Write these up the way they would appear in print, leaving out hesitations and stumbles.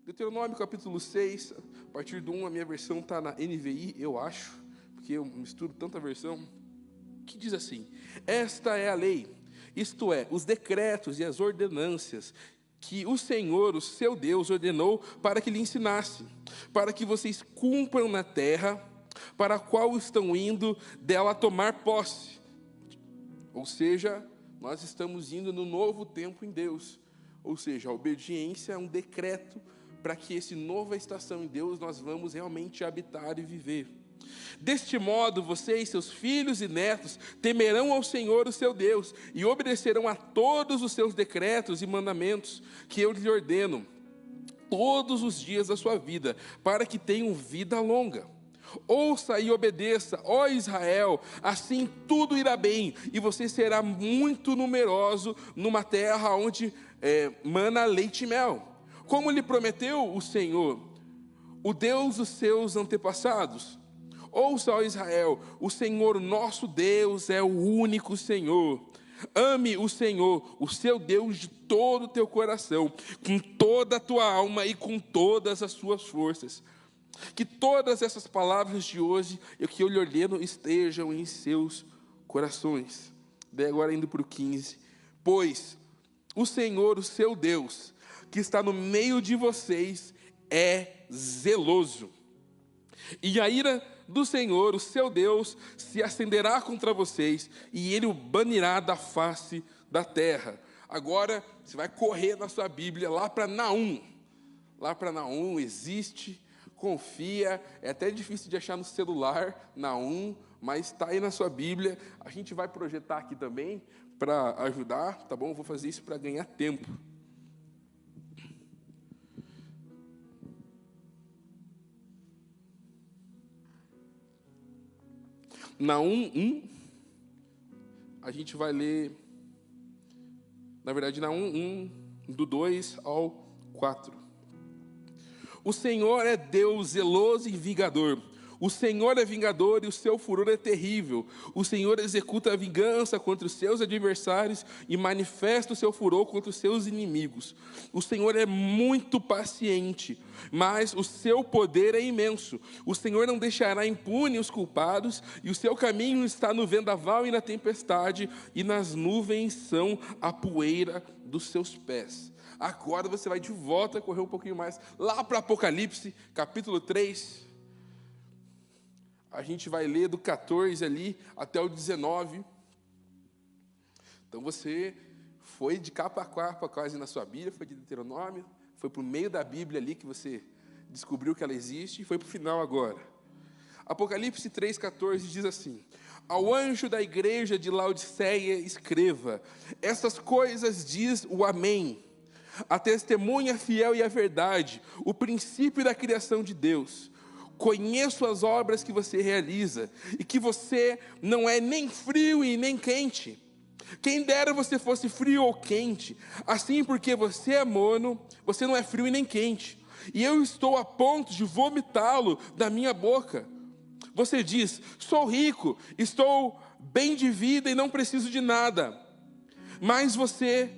Deuteronômio capítulo 6, a partir do 1, a minha versão está na NVI, eu acho, porque eu misturo tanta versão, que diz assim: esta é a lei, isto é, os decretos e as ordenâncias que o Senhor, o seu Deus, ordenou para que lhe ensinasse, para que vocês cumpram na terra, para a qual estão indo dela tomar posse. Ou seja, nós estamos indo no novo tempo em Deus. Ou seja, a obediência é um decreto para que esse nova estação em Deus nós vamos realmente habitar e viver. Deste modo, vocês, seus filhos e netos, temerão ao Senhor, o seu Deus, e obedecerão a todos os seus decretos e mandamentos que eu lhes ordeno, todos os dias da sua vida, para que tenham vida longa. Ouça e obedeça, ó Israel, assim tudo irá bem, e você será muito numeroso numa terra onde mana leite e mel, como lhe prometeu o Senhor, o Deus dos seus antepassados. Ouça, ó Israel, o Senhor nosso Deus é o único Senhor. Ame o Senhor, o seu Deus, de todo o teu coração, com toda a tua alma e com todas as suas forças. Que todas essas palavras de hoje, e que eu lhe ordeno, estejam em seus corações. Daí agora indo para o 15. Pois o Senhor, o seu Deus, que está no meio de vocês, é zeloso. E a ira do Senhor, o seu Deus, se acenderá contra vocês, e ele o banirá da face da terra. Agora, você vai correr na sua Bíblia, lá para Naum. Lá para Naum, existe, confia, é até difícil de achar no celular, Naum, mas está aí na sua Bíblia. A gente vai projetar aqui também, para ajudar, tá bom? Eu vou fazer isso para ganhar tempo. Naum 1, a gente vai ler, na verdade, Naum 1, do 2 ao 4. O Senhor é Deus zeloso e vingador. O Senhor é vingador e o seu furor é terrível. O Senhor executa a vingança contra os seus adversários e manifesta o seu furor contra os seus inimigos. O Senhor é muito paciente, mas o seu poder é imenso. O Senhor não deixará impune os culpados, e o seu caminho está no vendaval e na tempestade, e nas nuvens são a poeira dos seus pés. Agora você vai de volta, correr um pouquinho mais, lá para Apocalipse, capítulo 3. A gente vai ler do 14 ali até o 19. Então você foi de capa a capa quase na sua Bíblia, foi de Deuteronômio, foi para o meio da Bíblia ali que você descobriu que ela existe, e foi para o final agora. Apocalipse 3,14 diz assim: ao anjo da igreja de Laodiceia escreva: essas coisas diz o Amém, a testemunha fiel e a verdade, o princípio da criação de Deus. Conheço as obras que você realiza, e que você não é nem frio e nem quente. Quem dera você fosse frio ou quente. Assim, porque você é mono, você não é frio e nem quente, e eu estou a ponto de vomitá-lo da minha boca. Você diz: sou rico, estou bem de vida e não preciso de nada. Mas você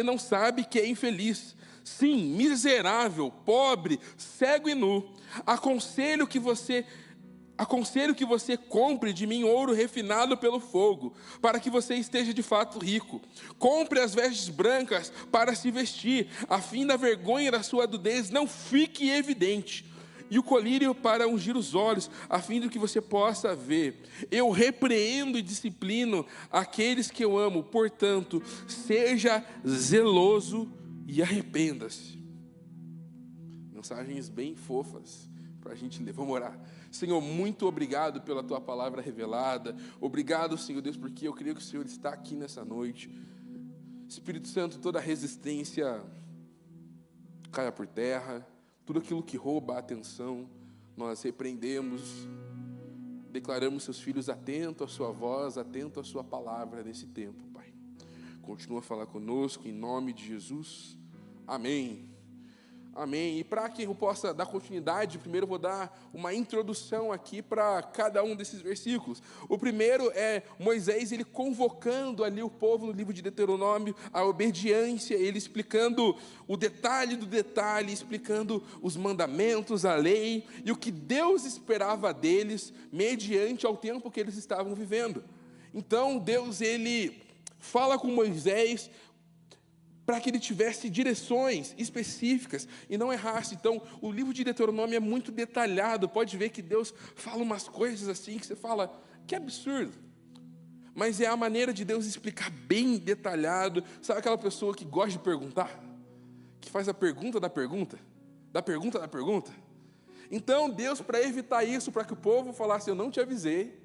não sabe que é infeliz. Sim, miserável, pobre, cego e nu. Aconselho que você compre de mim ouro refinado pelo fogo, para que você esteja de fato rico. Compre as vestes brancas para se vestir, a fim da vergonha da sua nudez não fique evidente, e o colírio para ungir os olhos, a fim de que você possa ver. Eu repreendo e disciplino aqueles que eu amo, portanto, seja zeloso e arrependa-se. Mensagens bem fofas para a gente ler. Vamos orar. Senhor, muito obrigado pela Tua palavra revelada. Obrigado, Senhor Deus, porque eu creio que o Senhor está aqui nessa noite. Espírito Santo, toda resistência caia por terra. Tudo aquilo que rouba a atenção, nós repreendemos. Declaramos seus filhos atentos à sua voz, atentos à sua palavra nesse tempo, Pai. Continua a falar conosco, em nome de Jesus. Amém. Amém. E para que eu possa dar continuidade, primeiro eu vou dar uma introdução aqui para cada um desses versículos. O primeiro é Moisés, ele convocando ali o povo no livro de Deuteronômio, a obediência, ele explicando o detalhe do detalhe, explicando os mandamentos, a lei, e o que Deus esperava deles, mediante ao tempo que eles estavam vivendo. Então, Deus, ele fala com Moisés, para que ele tivesse direções específicas e não errasse. Então, o livro de Deuteronômio é muito detalhado. Pode ver que Deus fala umas coisas assim que você fala, que absurdo. Mas é a maneira de Deus explicar bem detalhado. Sabe aquela pessoa que gosta de perguntar? Que faz a pergunta da pergunta? Da pergunta da pergunta? Então, Deus, para evitar isso, para que o povo falasse, eu não te avisei,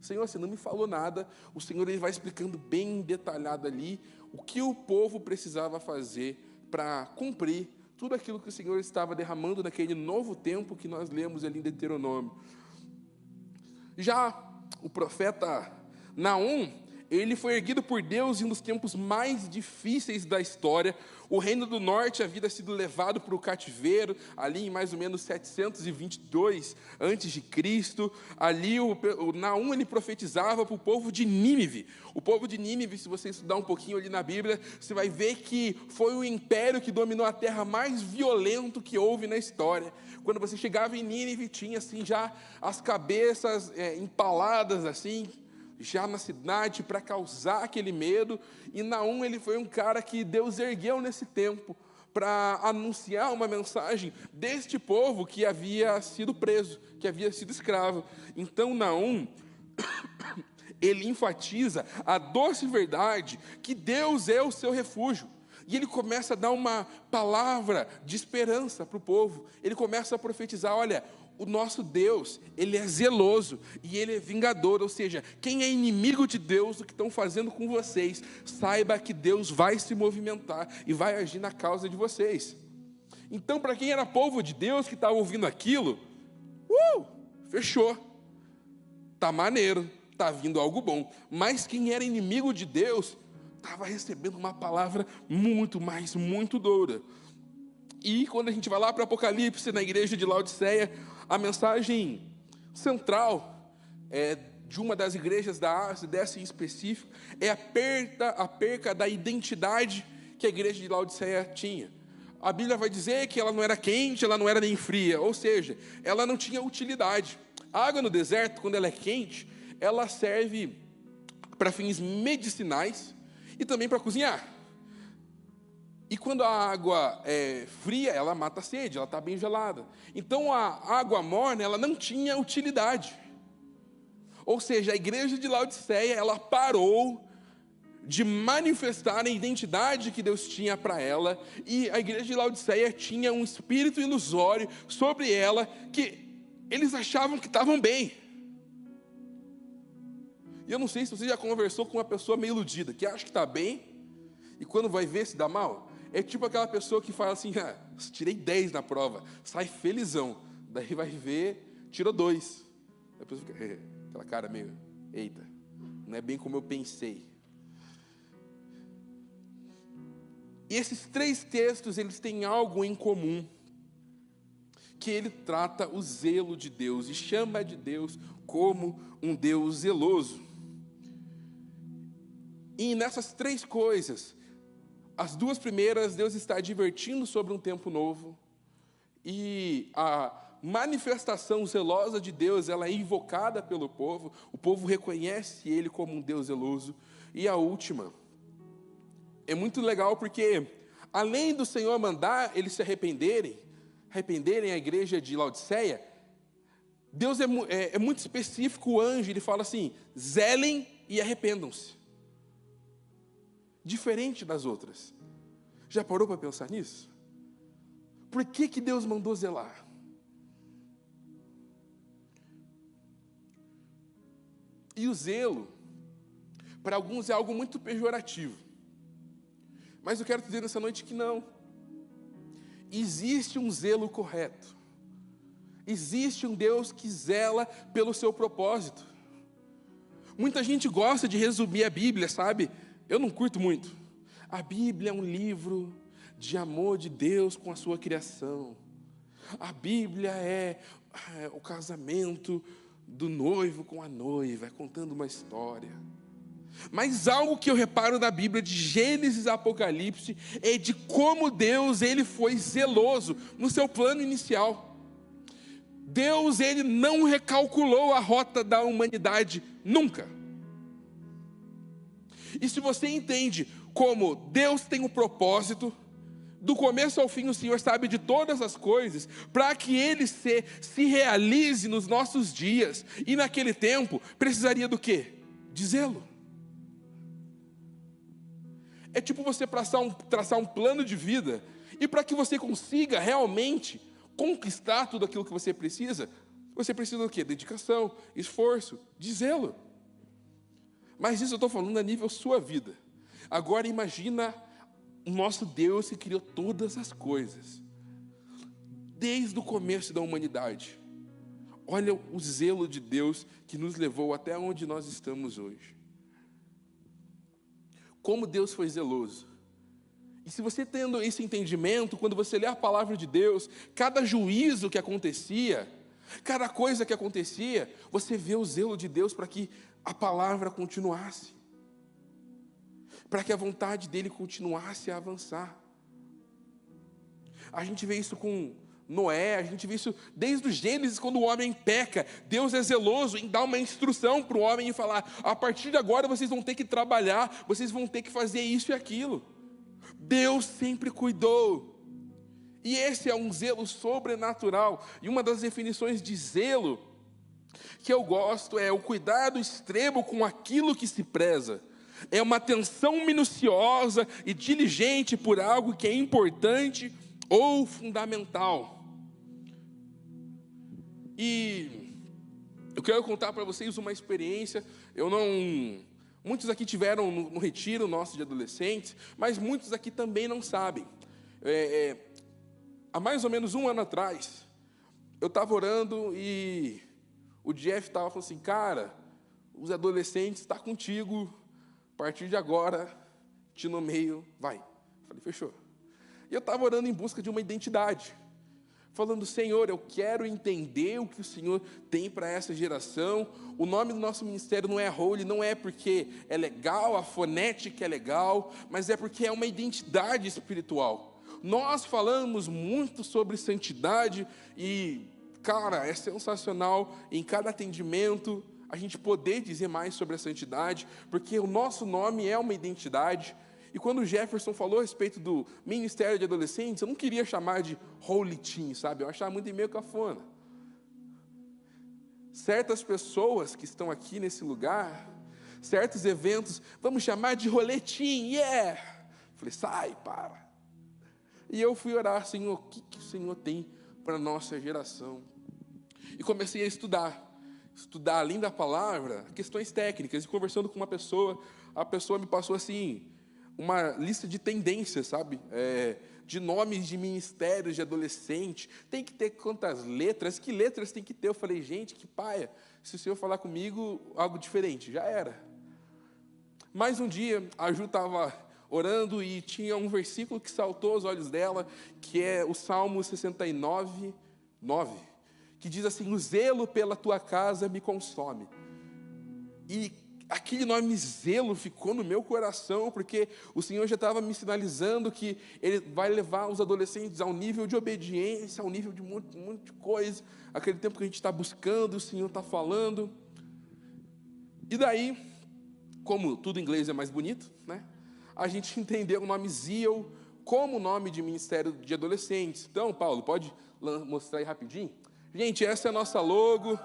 Senhor, você não me falou nada, o Senhor ele vai explicando bem detalhado ali o que o povo precisava fazer para cumprir tudo aquilo que o Senhor estava derramando naquele novo tempo que nós lemos ali em Deuteronômio. Já o profeta Naum, ele foi erguido por Deus em um dos tempos mais difíceis da história. O reino do norte havia sido levado para o cativeiro, ali em mais ou menos 722 a.C. Ali o Naum, ele profetizava para o povo de Nínive. O povo de Nínive, se você estudar um pouquinho ali na Bíblia, você vai ver que foi o império que dominou a terra mais violento que houve na história. Quando você chegava em Nínive, tinha assim já as cabeças empaladas assim, já na cidade, para causar aquele medo. E Naum, ele foi um cara que Deus ergueu nesse tempo para anunciar uma mensagem deste povo que havia sido preso, que havia sido escravo. Então Naum, ele enfatiza a doce verdade que Deus é o seu refúgio. E ele começa a dar uma palavra de esperança para o povo. Ele começa a profetizar, olha, o nosso Deus, ele é zeloso e ele é vingador, ou seja, quem é inimigo de Deus, o que estão fazendo com vocês, saiba que Deus vai se movimentar e vai agir na causa de vocês. Então, para quem era povo de Deus que estava ouvindo aquilo, fechou, tá maneiro, tá vindo algo bom. Mas quem era inimigo de Deus, estava recebendo uma palavra muito, mas muito dura. E quando a gente vai lá para Apocalipse, na igreja de Laodiceia, a mensagem central de uma das igrejas da Ásia, dessa em específico, é a perca da identidade que a igreja de Laodiceia tinha. A Bíblia vai dizer que ela não era quente, ela não era nem fria, ou seja, ela não tinha utilidade. A água no deserto, quando ela é quente, ela serve para fins medicinais e também para cozinhar. E quando a água é fria, ela mata a sede, ela está bem gelada. Então a água morna, ela não tinha utilidade. Ou seja, a igreja de Laodiceia, ela parou de manifestar a identidade que Deus tinha para ela. E a igreja de Laodiceia tinha um espírito ilusório sobre ela, que eles achavam que estavam bem. E eu não sei se você já conversou com uma pessoa meio iludida, que acha que está bem, e quando vai ver se dá mal. É tipo aquela pessoa que fala assim, tirei 10 na prova, sai felizão. Daí vai ver, tirou 2. A pessoa fica, aquela cara meio, eita, não é bem como eu pensei. E esses 3 textos, eles têm algo em comum, que ele trata o zelo de Deus, e chama de Deus como um Deus zeloso. E nessas 3 coisas, as 2 primeiras, Deus está advertindo sobre um tempo novo. E a manifestação zelosa de Deus, ela é invocada pelo povo. O povo reconhece Ele como um Deus zeloso. E a última, é muito legal porque, além do Senhor mandar eles se arrependerem a igreja de Laodiceia, Deus é muito específico, o anjo, ele fala assim, zelem e arrependam-se. Diferente das outras. Já parou para pensar nisso? Por que Deus mandou zelar? E o zelo, para alguns é algo muito pejorativo. Mas eu quero dizer nessa noite que não. Existe um zelo correto. Existe um Deus que zela pelo seu propósito. Muita gente gosta de resumir a Bíblia, sabe? Eu não curto muito. A Bíblia é um livro de amor de Deus com a sua criação. A Bíblia é o casamento do noivo com a noiva, é contando uma história. Mas algo que eu reparo na Bíblia, de Gênesis a Apocalipse, é de como Deus, ele foi zeloso no seu plano inicial. Deus, ele não recalculou a rota da humanidade, nunca. E se você entende como Deus tem um propósito, do começo ao fim o Senhor sabe de todas as coisas, para que Ele se realize nos nossos dias, e naquele tempo, precisaria do quê? De zelo. É tipo você traçar um plano de vida, e para que você consiga realmente conquistar tudo aquilo que você precisa do quê? Dedicação, esforço, de zelo. Mas isso eu estou falando a nível sua vida. Agora imagina o nosso Deus que criou todas as coisas, desde o começo da humanidade. Olha o zelo de Deus que nos levou até onde nós estamos hoje. Como Deus foi zeloso. E se você tendo esse entendimento, quando você lê a palavra de Deus, cada juízo que acontecia, cada coisa que acontecia, você vê o zelo de Deus para que a palavra continuasse, para que a vontade dele continuasse a avançar. A gente vê isso com Noé, a gente vê isso desde o Gênesis, quando o homem peca. Deus é zeloso em dar uma instrução para o homem e falar: a partir de agora vocês vão ter que trabalhar, vocês vão ter que fazer isso e aquilo. Deus sempre cuidou. E esse é um zelo sobrenatural. E uma das definições de zelo que eu gosto é o cuidado extremo com aquilo que se preza. É uma atenção minuciosa e diligente por algo que é importante ou fundamental. E eu quero contar para vocês uma experiência. Muitos aqui tiveram no retiro nosso de adolescentes, mas muitos aqui também não sabem. Há mais ou menos 1 ano atrás, eu estava orando e o Jeff estava falando assim: cara, os adolescentes estão contigo. A partir de agora, te nomeio, vai. Eu falei: fechou. E eu estava orando em busca de uma identidade, falando: Senhor, eu quero entender o que o Senhor tem para essa geração. O nome do nosso ministério não é Holy, não é porque é legal, a fonética é legal, mas é porque é uma identidade espiritual. Nós falamos muito sobre santidade e, cara, é sensacional em cada atendimento a gente poder dizer mais sobre a santidade, porque o nosso nome é uma identidade. E quando o Jefferson falou a respeito do ministério de adolescentes, eu não queria chamar de Holy Teen, sabe? Eu achava muito meio cafona. Certas pessoas que estão aqui nesse lugar, certos eventos, vamos chamar de roletim, yeah! Falei: sai, para. E eu fui orar: Senhor, o que o Senhor tem para a nossa geração? E comecei a estudar além da palavra, questões técnicas. E conversando com uma pessoa, a pessoa me passou assim, uma lista de tendências, sabe? De nomes de ministérios de adolescente. Tem que ter quantas letras? Que letras tem que ter? Eu falei: gente, que paia. Se o Senhor falar comigo algo diferente, já era. Mais um dia, a Ju estava orando e tinha um versículo que saltou aos olhos dela, que é o Salmo 69, 9. Que diz assim: o zelo pela tua casa me consome. E aquele nome zelo ficou no meu coração, porque o Senhor já estava me sinalizando que Ele vai levar os adolescentes ao nível de obediência, ao nível de um monte de coisa, aquele tempo que a gente está buscando, o Senhor está falando. E daí, como tudo em inglês é mais bonito, né? A gente entendeu o nome Zeal como nome de ministério de adolescentes. Então, Paulo, pode mostrar aí rapidinho? Gente, essa é a nossa logo.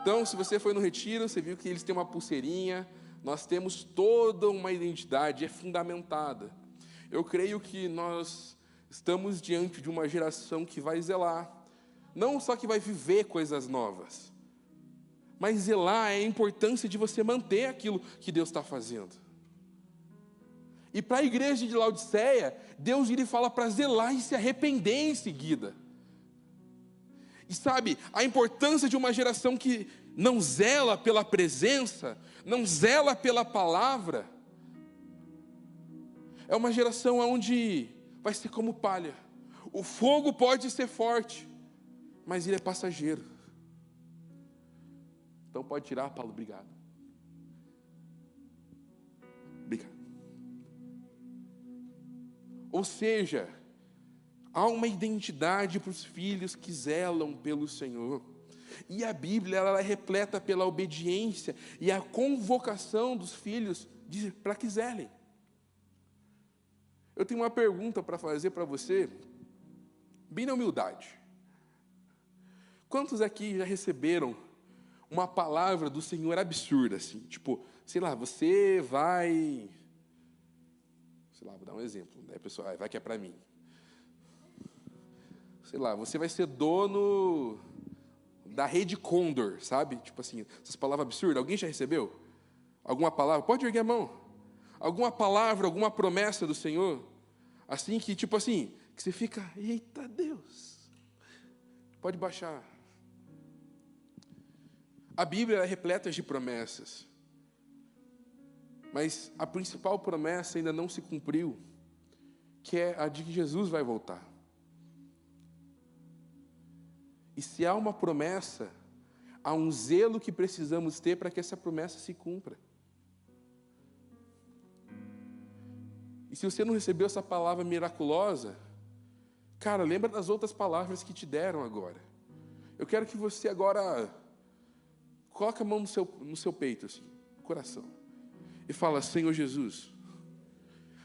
Então, se você foi no retiro, você viu que eles têm uma pulseirinha. Nós temos toda uma identidade, é fundamentada. Eu creio que nós estamos diante de uma geração que vai zelar. Não só que vai viver coisas novas, mas zelar é a importância de você manter aquilo que Deus está fazendo. E para a igreja de Laodiceia, Deus lhe fala para zelar e se arrepender em seguida. E sabe, a importância de uma geração que não zela pela presença, não zela pela palavra, é uma geração onde vai ser como palha. O fogo pode ser forte, mas ele é passageiro. Então pode tirar, Paulo, obrigado. Obrigado. Ou seja, há uma identidade para os filhos que zelam pelo Senhor. E a Bíblia, ela é repleta pela obediência e a convocação dos filhos para que zelem. Eu tenho uma pergunta para fazer para você, bem na humildade. Quantos aqui já receberam uma palavra do Senhor absurda, assim? Tipo, sei lá, você vai... Sei lá, vou dar um exemplo, né, pessoal? Vai que é para mim. Sei lá, você vai ser dono da Rede Condor, sabe? Tipo assim, essas palavras absurdas. Alguém já recebeu? Alguma palavra? Pode erguer a mão. Alguma palavra, alguma promessa do Senhor? Assim que, tipo assim, que você fica, eita Deus. Pode baixar. A Bíblia é repleta de promessas. Mas a principal promessa ainda não se cumpriu, que é a de que Jesus vai voltar. E se há uma promessa, há um zelo que precisamos ter para que essa promessa se cumpra. E se você não recebeu essa palavra miraculosa, cara, lembra das outras palavras que te deram agora. Eu quero que você agora coloque a mão no seu peito, assim, no coração, e fala: Senhor Jesus,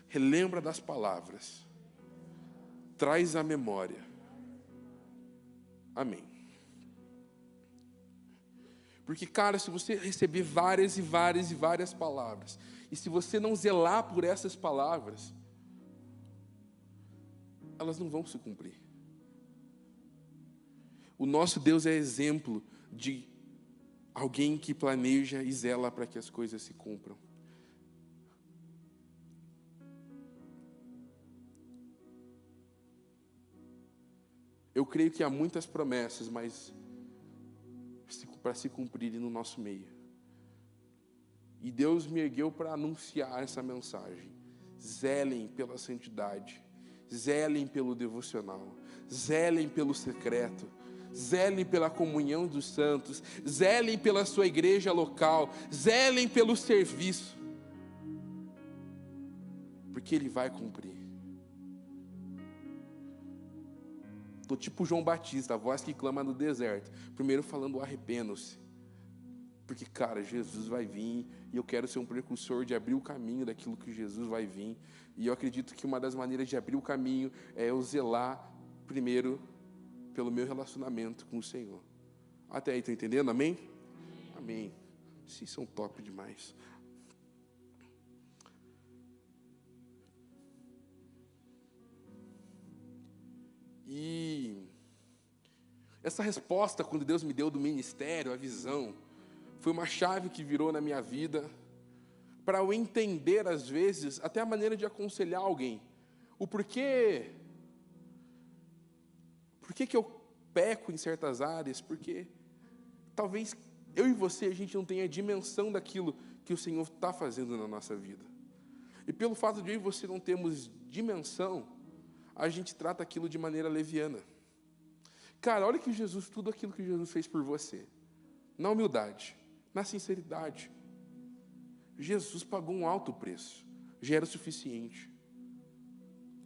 relembra das palavras, traz à memória. Amém. Porque, cara, se você receber várias e várias e várias palavras, e se você não zelar por essas palavras, elas não vão se cumprir. O nosso Deus é exemplo de alguém que planeja e zela para que as coisas se cumpram. Eu creio que há muitas promessas, mas para se cumprirem no nosso meio. E Deus me ergueu para anunciar essa mensagem. Zelem pela santidade, zelem pelo devocional, zelem pelo secreto, zelem pela comunhão dos santos, zelem pela sua igreja local, zelem pelo serviço, porque Ele vai cumprir. Estou tipo João Batista, a voz que clama no deserto. Primeiro falando: arrependam-se. Porque, cara, Jesus vai vir e eu quero ser um precursor de abrir o caminho daquilo que Jesus vai vir. E eu acredito que uma das maneiras de abrir o caminho é eu zelar primeiro pelo meu relacionamento com o Senhor. Até aí, estão entendendo? Amém? Amém. Vocês são top demais. E essa resposta, quando Deus me deu do ministério, a visão, foi uma chave que virou na minha vida, para eu entender, às vezes, até a maneira de aconselhar alguém. O porquê que eu peco em certas áreas, porque talvez eu e você, a gente não tenha a dimensão daquilo que o Senhor está fazendo na nossa vida. E pelo fato de eu e você não termos dimensão, a gente trata aquilo de maneira leviana. Cara, olha que Jesus, tudo aquilo que Jesus fez por você, na humildade, na sinceridade, Jesus pagou um alto preço, já era o suficiente.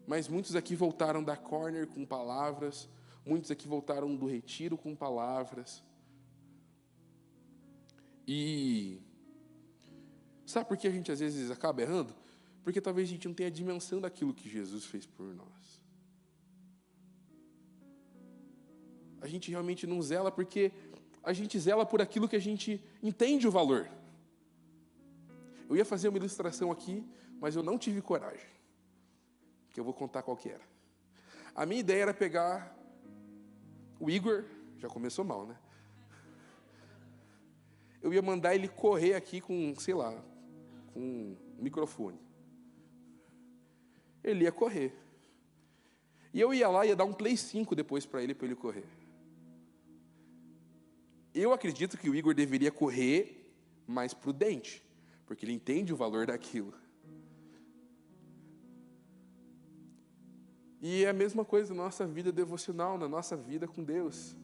Mas muitos aqui voltaram da corner com palavras, muitos aqui voltaram do retiro com palavras. E sabe por que a gente às vezes acaba errando? Porque talvez a gente não tenha a dimensão daquilo que Jesus fez por nós. A gente realmente não zela porque a gente zela por aquilo que a gente entende o valor. Eu ia fazer uma ilustração aqui, mas eu não tive coragem. Que eu vou contar qual que era. A minha ideia era pegar o Igor, já começou mal, né? Eu ia mandar ele correr aqui com, sei lá, com um microfone. Ele ia correr. E eu ia lá e ia dar um Play 5 depois para ele correr. Eu acredito que o Igor deveria correr mais prudente, porque ele entende o valor daquilo. E é a mesma coisa na nossa vida devocional, na nossa vida com Deus.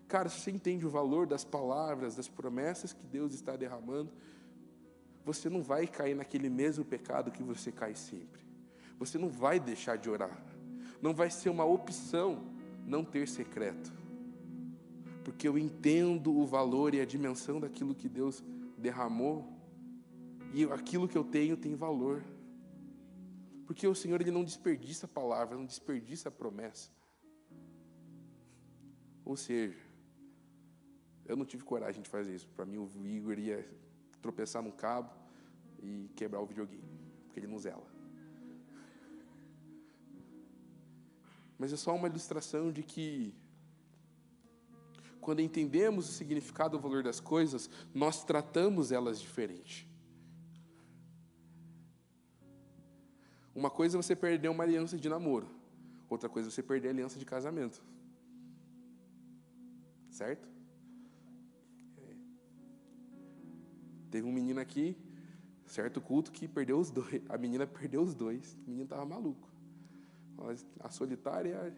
Cara, se você entende o valor das palavras, das promessas que Deus está derramando, você não vai cair naquele mesmo pecado que você cai sempre. Você não vai deixar de orar. Não vai ser uma opção não ter secreto. Porque eu entendo o valor e a dimensão daquilo que Deus derramou. E aquilo que eu tenho tem valor. Porque o Senhor, Ele não desperdiça a palavra, não desperdiça a promessa. Ou seja, eu não tive coragem de fazer isso. Para mim, o Igor ia tropeçar num cabo e quebrar o videogame, porque ele não zela. Mas é só uma ilustração de que, quando entendemos o significado, o valor das coisas, nós tratamos elas diferente. Uma coisa é você perder uma aliança de namoro, outra coisa é você perder a aliança de casamento. Certo? Teve um menino aqui, certo culto, que perdeu os dois. A menina perdeu os dois. O menino estava maluco. A solitária.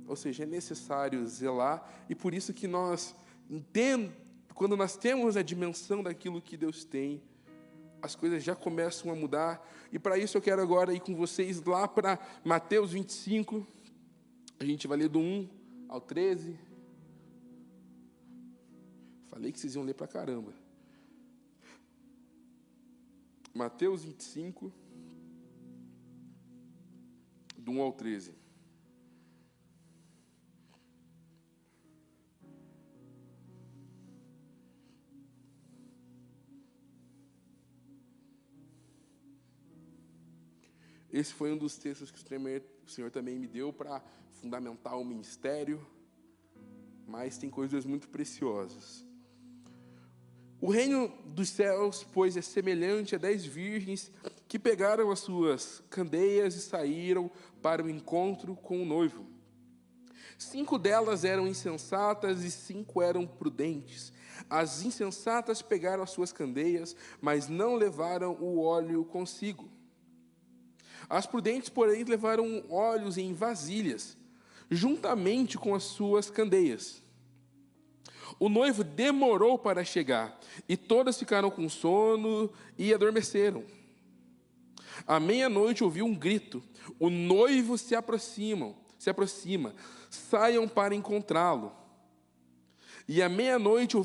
Ou seja, é necessário zelar. E por isso que nós quando nós temos a dimensão daquilo que Deus tem, as coisas já começam a mudar. E para isso eu quero agora ir com vocês lá para Mateus 25. A gente vai ler do 1 ao 13. Falei que vocês iam ler pra caramba. Mateus 25, do 1 ao 13. Esse foi um dos textos que o Senhor também me deu para fundamentar o ministério, mas tem coisas muito preciosas. O reino dos céus, pois, é semelhante a 10 virgens que pegaram as suas candeias e saíram para o encontro com o noivo. 5 delas eram insensatas e 5 eram prudentes. As insensatas pegaram as suas candeias, mas não levaram o óleo consigo. As prudentes, porém, levaram óleos em vasilhas, juntamente com as suas candeias. O noivo demorou para chegar, e todas ficaram com sono e adormeceram. À meia-noite ouviu um grito: o noivo se aproxima, saiam para encontrá-lo. E à meia-noite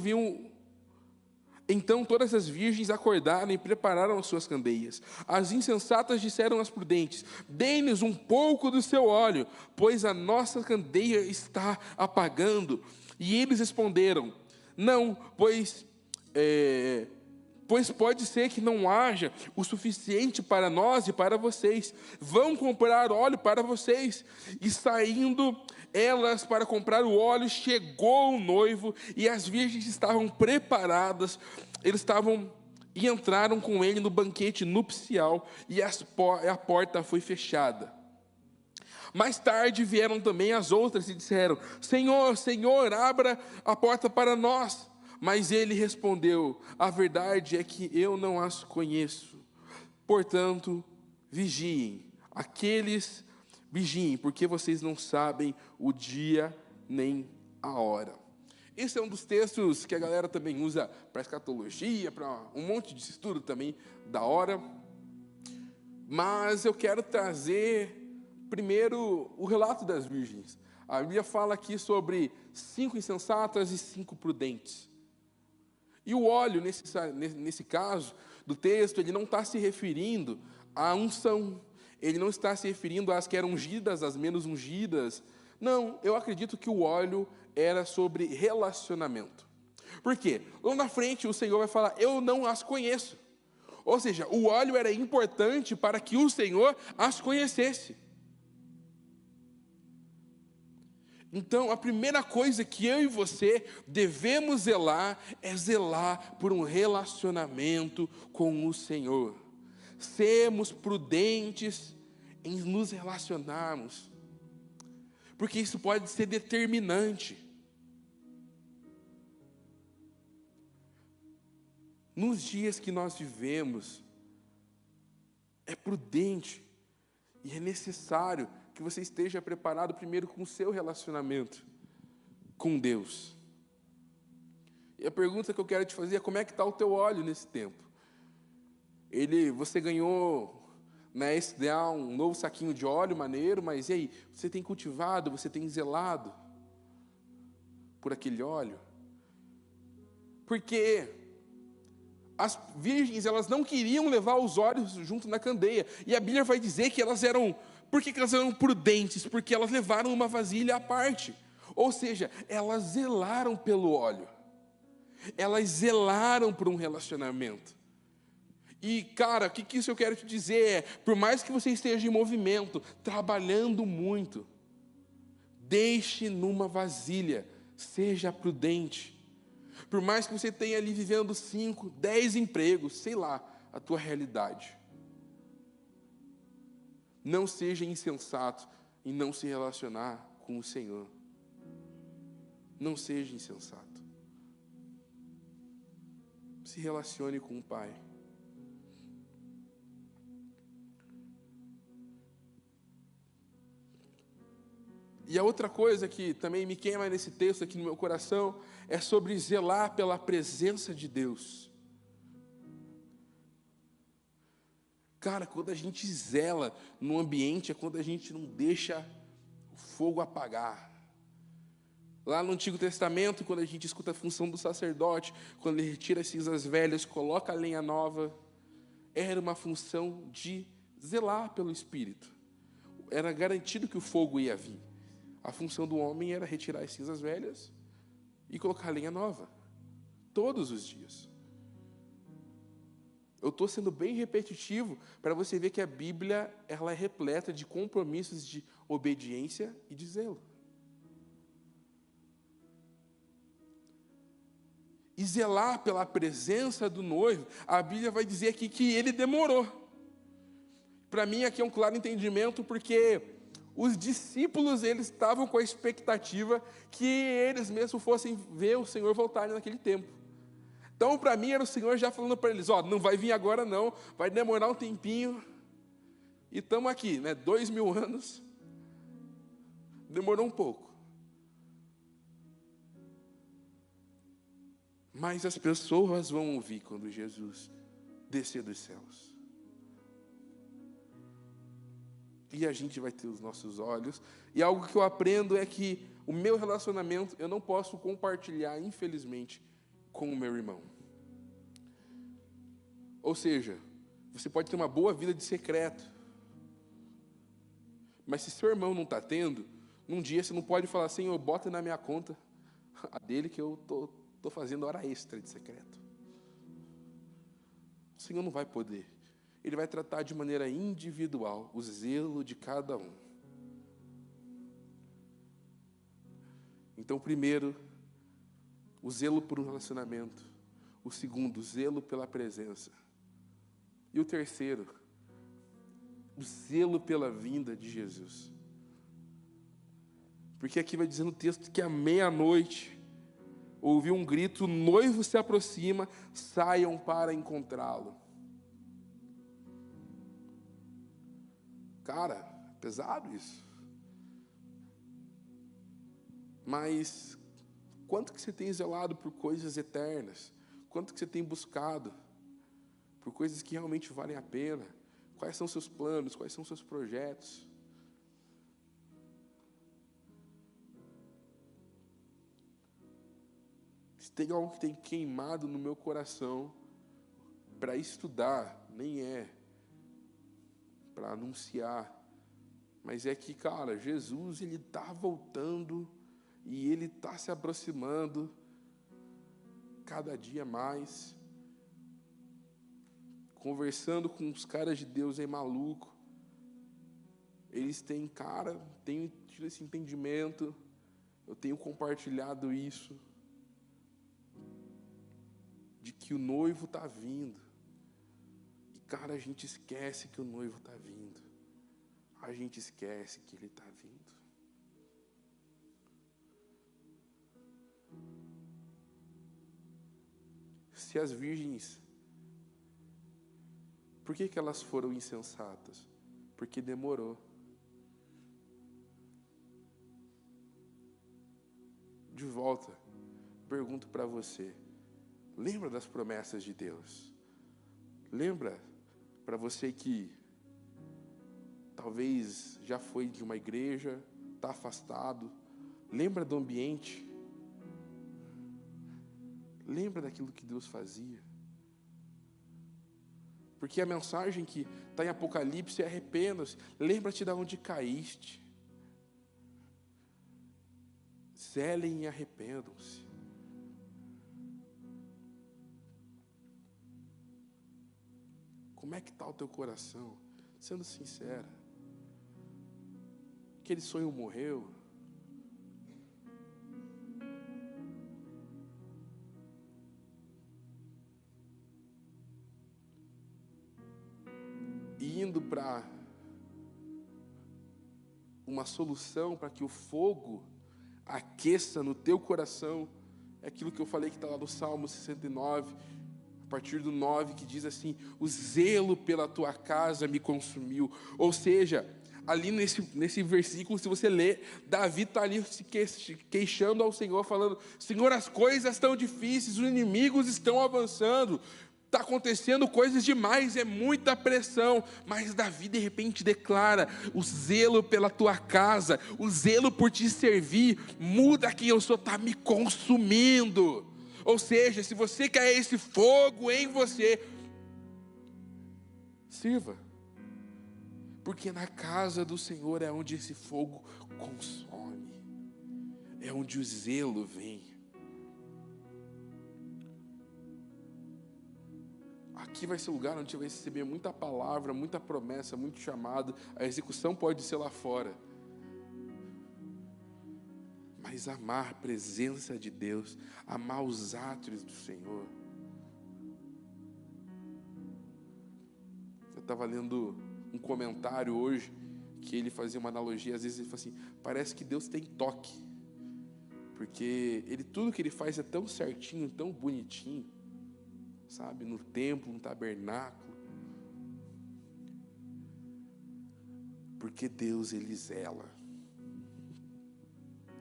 então todas as virgens acordaram e prepararam as suas candeias. As insensatas disseram às prudentes: dê-nos um pouco do seu óleo, pois a nossa candeia está apagando. E eles responderam: não, pois pode ser que não haja o suficiente para nós e para vocês. Vão comprar óleo para vocês. E saindo elas para comprar o óleo, chegou o noivo, e as virgens estavam preparadas. E entraram com ele no banquete nupcial, e a porta foi fechada. Mais tarde vieram também as outras e disseram: Senhor, Senhor, abra a porta para nós. Mas ele respondeu: a verdade é que eu não as conheço. Portanto, vigiem, porque vocês não sabem o dia nem a hora. Esse é um dos textos que a galera também usa para escatologia, para um monte de estudo também da hora. Mas eu quero trazer primeiro o relato das virgens. A Bíblia fala aqui sobre 5 insensatas e 5 prudentes. E o óleo, nesse caso do texto, ele não está se referindo à unção. Ele não está se referindo às que eram ungidas, às menos ungidas. Não, eu acredito que o óleo era sobre relacionamento. Por quê? Lá na frente o Senhor vai falar: eu não as conheço. Ou seja, o óleo era importante para que o Senhor as conhecesse. Então, a primeira coisa que eu e você devemos zelar é zelar por um relacionamento com o Senhor. Sermos prudentes em nos relacionarmos, porque isso pode ser determinante. Nos dias que nós vivemos, é prudente E é necessário que você esteja preparado primeiro com o seu relacionamento com Deus. E a pergunta que eu quero te fazer é: como é que está o teu óleo nesse tempo? Você ganhou na SDA um novo saquinho de óleo maneiro, mas e aí? Você tem cultivado, você tem zelado por aquele óleo? Porque as virgens, elas não queriam levar os óleos junto na candeia. E a Bíblia vai dizer que elas eram... Por que elas eram prudentes? Porque elas levaram uma vasilha à parte. Ou seja, elas zelaram pelo óleo. Elas zelaram por um relacionamento. E, cara, o que isso eu quero te dizer é: por mais que você esteja em movimento, trabalhando muito, deixe numa vasilha, seja prudente. Por mais que você tenha ali vivendo 5, 10 empregos, sei lá, a tua realidade. Não seja insensato em não se relacionar com o Senhor. Não seja insensato. Se relacione com o Pai. E a outra coisa que também me queima nesse texto aqui no meu coração é sobre zelar pela presença de Deus. Cara, quando a gente zela no ambiente é quando a gente não deixa o fogo apagar. Lá no Antigo Testamento, quando a gente escuta a função do sacerdote, quando ele retira as cinzas velhas, coloca a lenha nova, era uma função de zelar pelo Espírito. Era garantido que o fogo ia vir. A função do homem era retirar as cinzas velhas e colocar a lenha nova, todos os dias. Eu estou sendo bem repetitivo para você ver que a Bíblia ela é repleta de compromissos de obediência e de zelo. E zelar pela presença do noivo, a Bíblia vai dizer aqui que ele demorou. Para mim aqui é um claro entendimento, porque os discípulos, eles estavam com a expectativa que eles mesmos fossem ver o Senhor voltar naquele tempo. Então, para mim, era o Senhor já falando para eles: ó, não vai vir agora não, vai demorar um tempinho. E estamos aqui, 2000 anos, demorou um pouco. Mas as pessoas vão ouvir quando Jesus descer dos céus. E a gente vai ter os nossos olhos. E algo que eu aprendo é que o meu relacionamento eu não posso compartilhar, infelizmente, com o meu irmão. Ou seja, você pode ter uma boa vida de secreto, mas se seu irmão não está tendo, num dia você não pode falar: Senhor, bota na minha conta a dele que eu estou fazendo hora extra de secreto. O Senhor não vai poder. Ele vai tratar de maneira individual o zelo de cada um. Então, primeiro, o zelo por um relacionamento. O segundo, o zelo pela presença. E o terceiro, o zelo pela vinda de Jesus. Porque aqui vai dizer no texto que à meia-noite ouviu um grito: o noivo se aproxima, saiam para encontrá-lo. Cara, pesado isso. Mas quanto que você tem zelado por coisas eternas? Quanto que você tem buscado por coisas que realmente valem a pena? Quais são seus planos? Quais são seus projetos? Se tem algo que tem queimado no meu coração para estudar, nem é para anunciar, mas é que, cara, Jesus, ele está voltando e ele está se aproximando cada dia mais. Conversando com os caras de Deus aí maluco, eles têm, cara, tenho tido esse entendimento, eu tenho compartilhado isso, de que o noivo está vindo. E, cara, a gente esquece que o noivo está vindo. A gente esquece que ele está vindo. Se as virgens, por que elas foram insensatas? porque demorou. De volta, pergunto para você, lembra das promessas de Deus? Lembra para você que talvez já foi de uma igreja, está afastado, lembra do ambiente? Lembra daquilo que Deus fazia? Porque a mensagem que está em Apocalipse é arrependa-se, lembra-te de onde caíste. Zelem e arrependam-se. Como é que está o teu coração? Sendo sincera. Aquele sonho morreu? E indo para uma solução para que o fogo aqueça no teu coração, é aquilo que eu falei que está lá no Salmo 69, a partir do 9, que diz assim: o zelo pela tua casa me consumiu. Ou seja, ali nesse versículo, se você ler, Davi está ali se queixando ao Senhor, falando: Senhor, as coisas estão difíceis, os inimigos estão avançando, está acontecendo coisas demais, é muita pressão. Mas Davi de repente declara: o zelo pela tua casa, o zelo por te servir, muda quem eu sou, está me consumindo. Ou seja, se você quer esse fogo em você, sirva. Porque na casa do Senhor é onde esse fogo consome, é onde o zelo vem. Aqui vai ser o lugar onde você vai receber muita palavra, muita promessa, muito chamado. A execução pode ser lá fora. Mas amar a presença de Deus, amar os átrios do Senhor. Eu estava lendo um comentário hoje, que ele fazia uma analogia, às vezes ele fala assim: parece que Deus tem toque. Porque tudo que ele faz é tão certinho, tão bonitinho. Sabe, no templo, no tabernáculo. Porque Deus, Ele zela.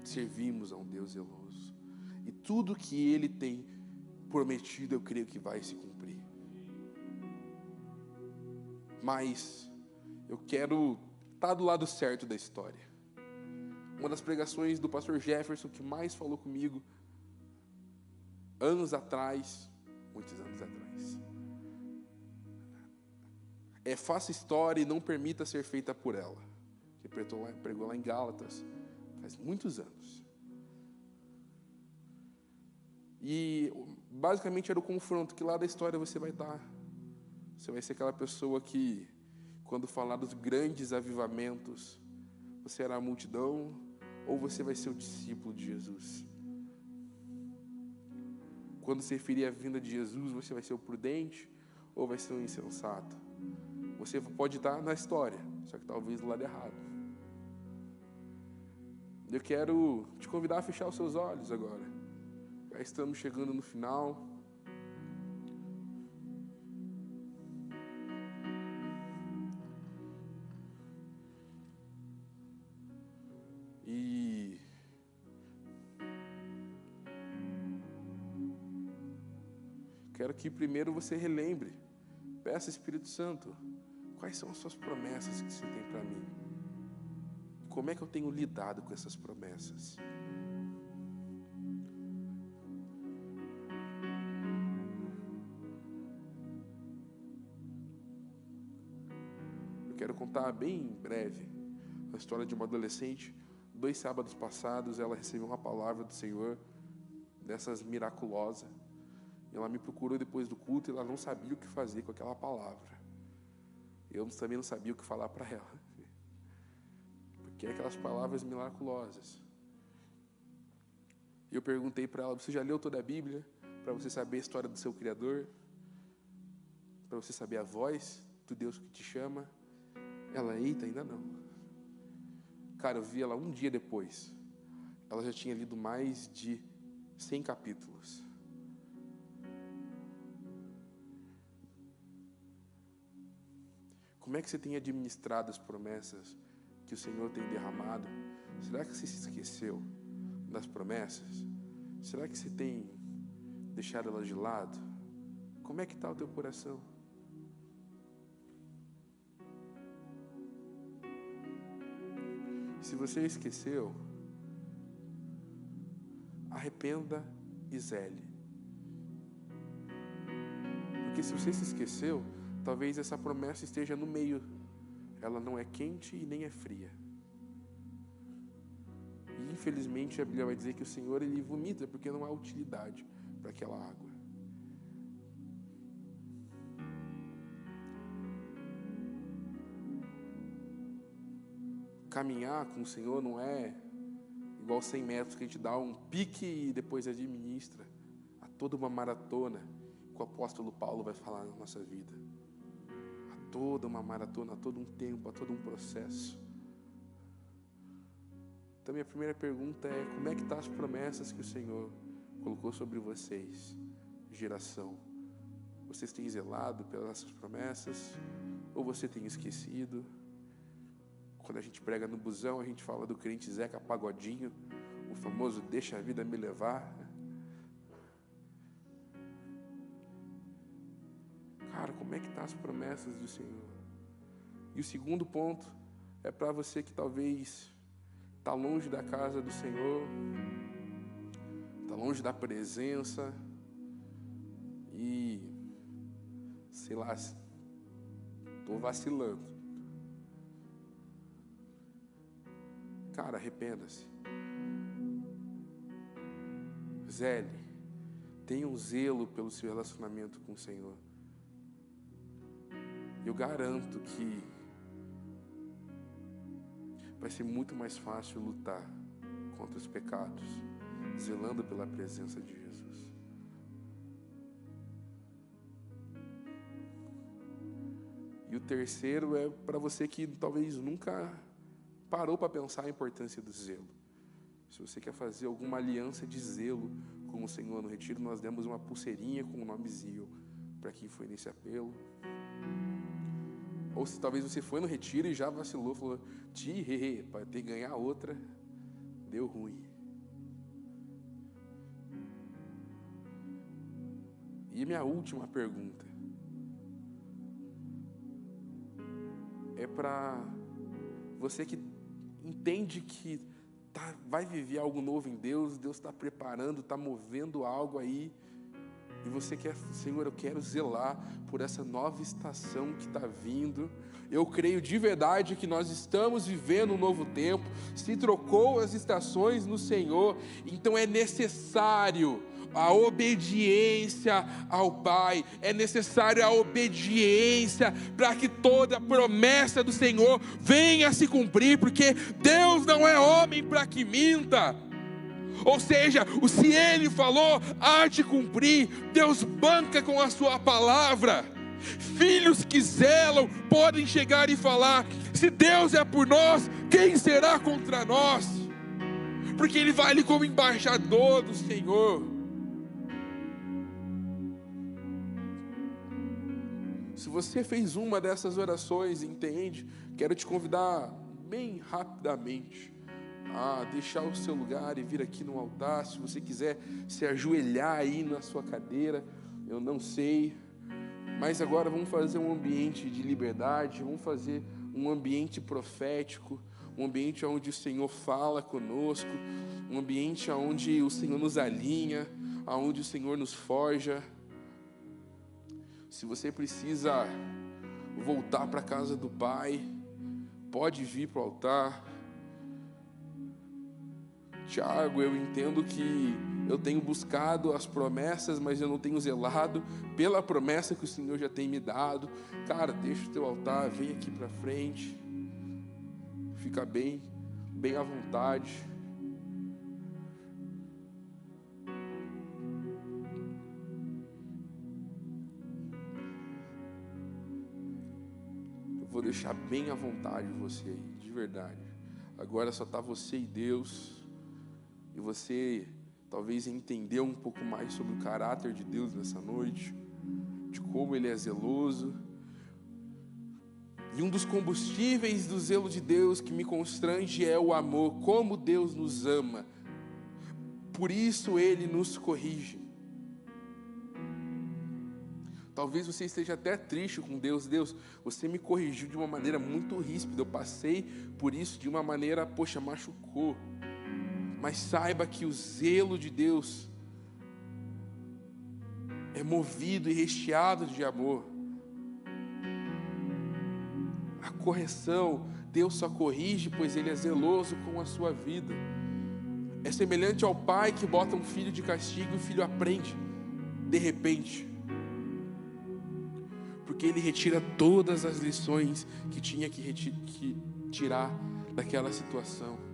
Servimos a um Deus zeloso. E tudo que Ele tem prometido, eu creio que vai se cumprir. Mas eu quero estar do lado certo da história. Uma das pregações do pastor Jefferson que mais falou comigo, anos atrás, muitos anos atrás, é: faça história e não permita ser feita por ela. Que pregou lá em Gálatas, faz muitos anos. E basicamente era o confronto, que lá da história você vai estar. Você vai ser aquela pessoa que, quando falar dos grandes avivamentos, você era a multidão, ou você vai ser o discípulo de Jesus. Quando se referir à vinda de Jesus, você vai ser o prudente ou vai ser o insensato? Você pode estar na história, só que talvez do lado errado. Eu quero te convidar a fechar os seus olhos agora. Já estamos chegando no final. E quero que primeiro você relembre. Peça, Espírito Santo, quais são as suas promessas que você tem para mim? Como é que eu tenho lidado com essas promessas? Eu quero contar bem breve a história de uma adolescente. 2 sábados passados, ela recebeu uma palavra do Senhor, dessas miraculosas. Ela me procurou depois do culto e ela não sabia o que fazer com aquela palavra. Eu também não sabia o que falar para ela. Porque é aquelas palavras miraculosas. E eu perguntei para ela: você já leu toda a Bíblia? Para você saber a história do seu Criador? Para você saber a voz do Deus que te chama? Ela: eita, ainda não. Cara, eu vi ela um dia depois. Ela já tinha lido mais de 100 capítulos. Como é que você tem administrado as promessas que o Senhor tem derramado? Será que você se esqueceu das promessas? Será que você tem deixado elas de lado? Como é que está o teu coração? Se você esqueceu, arrependa e zele. Porque se você se esqueceu, talvez essa promessa esteja no meio. Ela não é quente e nem é fria. E infelizmente a Bíblia vai dizer que o Senhor, Ele vomita porque não há utilidade para aquela água. Caminhar com o Senhor não é igual 100 metros que a gente dá um pique e depois administra. Há toda uma maratona que o apóstolo Paulo vai falar na nossa vida. Há toda uma maratona, há todo um tempo, há todo um processo. Então minha primeira pergunta é: como é que estão as promessas que o Senhor colocou sobre vocês, geração? Vocês têm zelado pelas essas promessas? Ou você tem esquecido? Quando a gente prega no busão, a gente fala do crente Zeca Pagodinho, o famoso deixa a vida me levar. Cara, como é que estão as promessas do Senhor? E o segundo ponto é para você que talvez está longe da casa do Senhor, está longe da presença e, sei lá, estou vacilando. Cara, arrependa-se. Zele, tenha um zelo pelo seu relacionamento com o Senhor. Eu garanto que vai ser muito mais fácil lutar contra os pecados, zelando pela presença de Jesus. E o terceiro é para você que talvez nunca parou para pensar a importância do zelo. Se você quer fazer alguma aliança de zelo com o Senhor no retiro, nós demos uma pulseirinha com o nome Zio para quem foi nesse apelo. Ou se talvez você foi no retiro e já vacilou, falou, para ter que ganhar outra, deu ruim. E minha última pergunta é para você que entende que vai viver algo novo em Deus, Deus está preparando, está movendo algo aí, e você quer, Senhor, eu quero zelar por essa nova estação que está vindo. Eu creio de verdade que nós estamos vivendo um novo tempo, se trocou as estações no Senhor, então é necessário a obediência ao Pai, é necessário a obediência para que toda a promessa do Senhor venha a se cumprir, porque Deus não é homem para que minta. Ou seja, se Ele falou, há de cumprir. Deus banca com a sua palavra. Filhos que zelam podem chegar e falar, se Deus é por nós, quem será contra nós? Porque Ele vai ali como embaixador do Senhor. Se você fez uma dessas orações, entende? Quero te convidar bem rapidamente a deixar o seu lugar e vir aqui no altar. Se você quiser se ajoelhar aí na sua cadeira, eu não sei. Mas agora vamos fazer um ambiente de liberdade, vamos fazer um ambiente profético, um ambiente onde o Senhor fala conosco, um ambiente onde o Senhor nos alinha, onde o Senhor nos forja. Se você precisa voltar para a casa do Pai, pode vir para o altar. Tiago, eu entendo que eu tenho buscado as promessas, mas eu não tenho zelado pela promessa que o Senhor já tem me dado. Cara, deixa o teu altar, vem aqui para frente. Fica bem à vontade. Vou deixar bem à vontade você aí, de verdade. Agora só está você e Deus. E você talvez entendeu um pouco mais sobre o caráter de Deus nessa noite, de como Ele é zeloso. E um dos combustíveis do zelo de Deus que me constrange é o amor, como Deus nos ama. Por isso Ele nos corrige. Talvez você esteja até triste com Deus. Deus, você me corrigiu de uma maneira muito ríspida. Eu passei por isso de uma maneira, poxa, machucou. Mas saiba que o zelo de Deus é movido e recheado de amor. A correção, Deus só corrige, pois Ele é zeloso com a sua vida. É semelhante ao pai que bota um filho de castigo e o filho aprende de repente. Porque ele retira todas as lições que tinha que tirar daquela situação.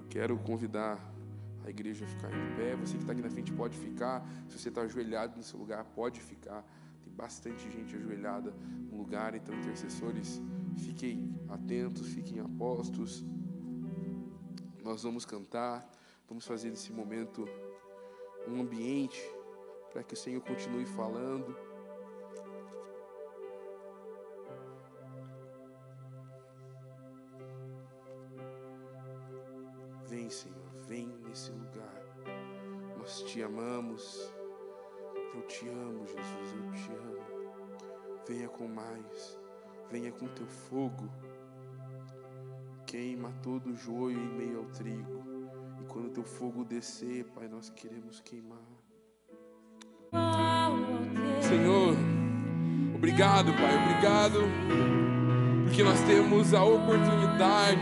Quero convidar a igreja a ficar em pé. Você que está aqui na frente pode ficar. Se você está ajoelhado no seu lugar, pode ficar. Tem bastante gente ajoelhada no lugar. Então, intercessores, fiquem atentos, fiquem apostos. Nós vamos cantar. Vamos fazer desse momento um ambiente para que o Senhor continue falando. Vem, Senhor, vem nesse lugar. Nós te amamos. Eu te amo, Jesus, eu te amo. Venha com mais. Venha com teu fogo. Queima todo o joio em meio ao trigo. E quando teu fogo descer, Pai, nós queremos queimar. Senhor, obrigado, Pai, obrigado, porque nós temos a oportunidade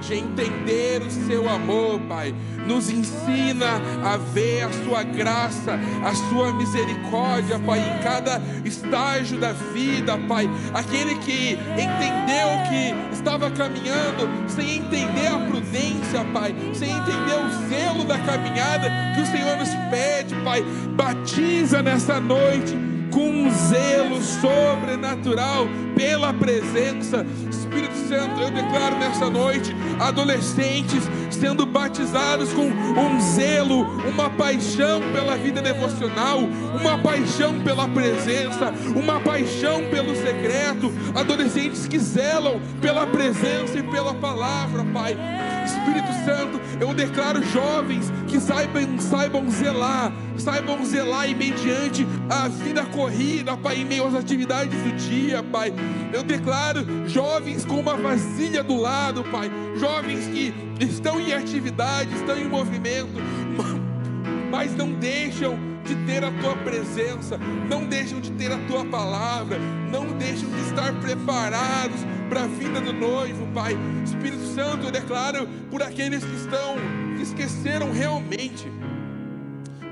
de entender o seu amor, Pai. Nos ensina a ver a sua graça, a sua misericórdia, Pai, em cada estágio da vida, Pai. Aquele que entendeu que estava caminhando sem entender a prudência, Pai, sem entender o zelo da caminhada que o Senhor nos pede, Pai. Batiza nessa noite com um zelo sobrenatural pela presença. Espírito Santo, eu declaro nessa noite adolescentes sendo batizados com um zelo, uma paixão pela vida devocional, uma paixão pela presença, uma paixão pelo secreto. Adolescentes que zelam pela presença e pela palavra, Pai. Espírito Santo, eu declaro jovens que saibam zelar e mediante a vida corrida, Pai, em meio às atividades do dia, Pai. Eu declaro jovens com uma vasilha do lado, Pai. Jovens que estão em atividade, estão em movimento, mas não deixam de ter a Tua presença, não deixam de ter a Tua palavra, não deixam de estar preparados para a vinda do noivo, Pai. Espírito Santo, eu declaro por aqueles que esqueceram realmente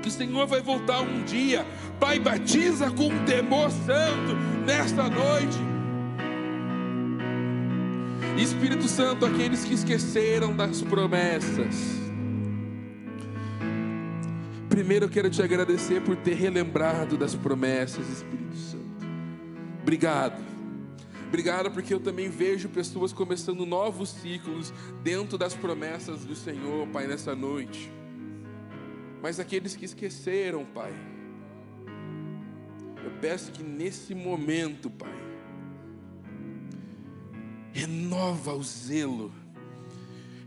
que o Senhor vai voltar um dia. Pai, batiza com temor santo nesta noite. Espírito Santo, aqueles que esqueceram das promessas. Primeiro eu quero te agradecer por ter relembrado das promessas, Espírito Santo. Obrigado. Obrigado porque eu também vejo pessoas começando novos ciclos dentro das promessas do Senhor, Pai, nessa noite. Mas aqueles que esqueceram, Pai, eu peço que nesse momento, Pai, renova o zelo,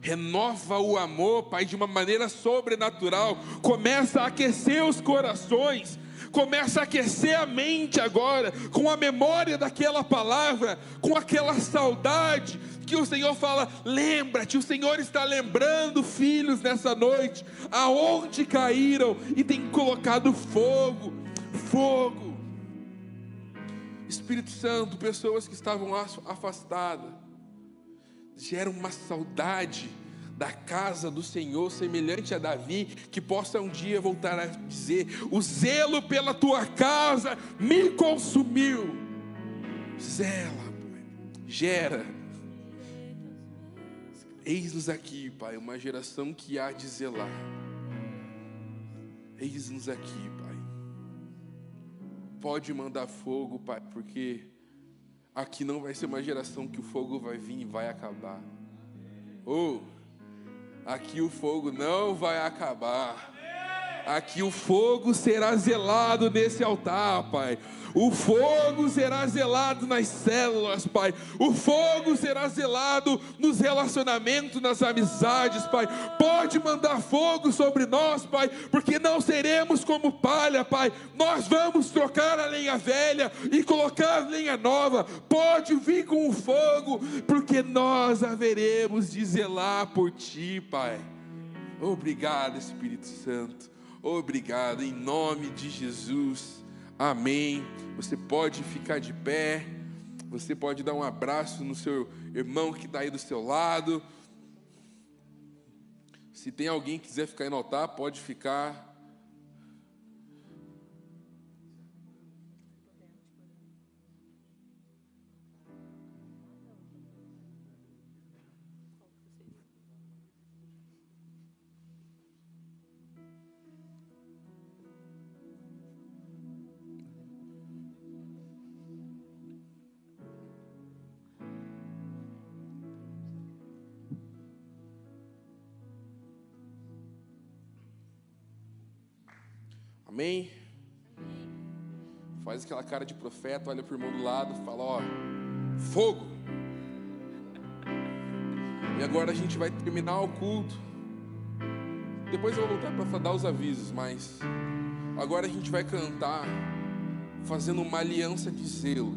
renova o amor, Pai, de uma maneira sobrenatural. Começa a aquecer os corações, começa a aquecer a mente agora, com a memória daquela palavra, com aquela saudade que o Senhor fala. Lembra-te, o Senhor está lembrando, filhos, nessa noite, aonde caíram e tem colocado fogo. Espírito Santo, pessoas que estavam afastadas, gera uma saudade da casa do Senhor, semelhante a Davi, que possa um dia voltar a dizer: o zelo pela tua casa me consumiu. Zela, Pai, gera. Eis-nos aqui, Pai, uma geração que há de zelar. Eis-nos aqui, Pai. Pode mandar fogo, Pai, porque aqui não vai ser uma geração que o fogo vai vir e vai acabar. Aqui o fogo não vai acabar. Aqui o fogo será zelado nesse altar, Pai. O fogo será zelado nas células, Pai. O fogo será zelado nos relacionamentos, nas amizades, Pai. Pode mandar fogo sobre nós, Pai, porque não seremos como palha, Pai. Nós vamos trocar a lenha velha e colocar a lenha nova. Pode vir com o fogo, porque nós haveremos de zelar por Ti, Pai. Obrigado, Espírito Santo. Obrigado, em nome de Jesus, amém. Você pode ficar de pé, você pode dar um abraço no seu irmão que está aí do seu lado. Se tem alguém que quiser ficar aí no altar, pode ficar. Amém? Faz aquela cara de profeta, olha para o irmão do lado, fala: ó, fogo. E agora a gente vai terminar o culto. Depois eu vou voltar para dar os avisos, mas agora a gente vai cantar fazendo uma aliança de zelo.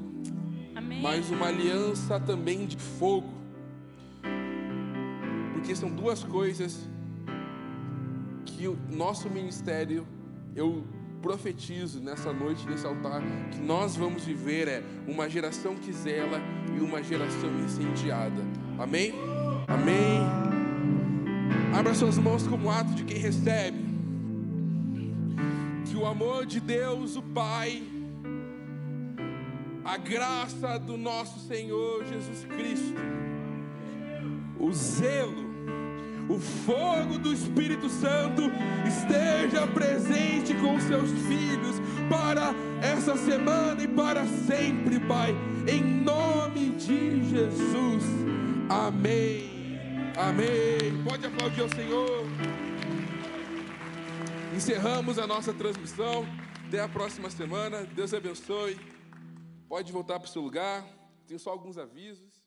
Amém. Mas uma aliança também de fogo. Porque são duas coisas que o nosso ministério, eu profetizo nessa noite, nesse altar, que nós vamos viver uma geração que zela e uma geração incendiada. Amém? Amém. Abra suas mãos como ato de quem recebe. Que o amor de Deus, o Pai, a graça do nosso Senhor Jesus Cristo, o zelo, o fogo do Espírito Santo esteja presente com seus filhos para essa semana e para sempre, Pai, em nome de Jesus, amém, amém. Pode aplaudir ao Senhor. Encerramos a nossa transmissão, até a próxima semana, Deus abençoe. Pode voltar para o seu lugar, tenho só alguns avisos.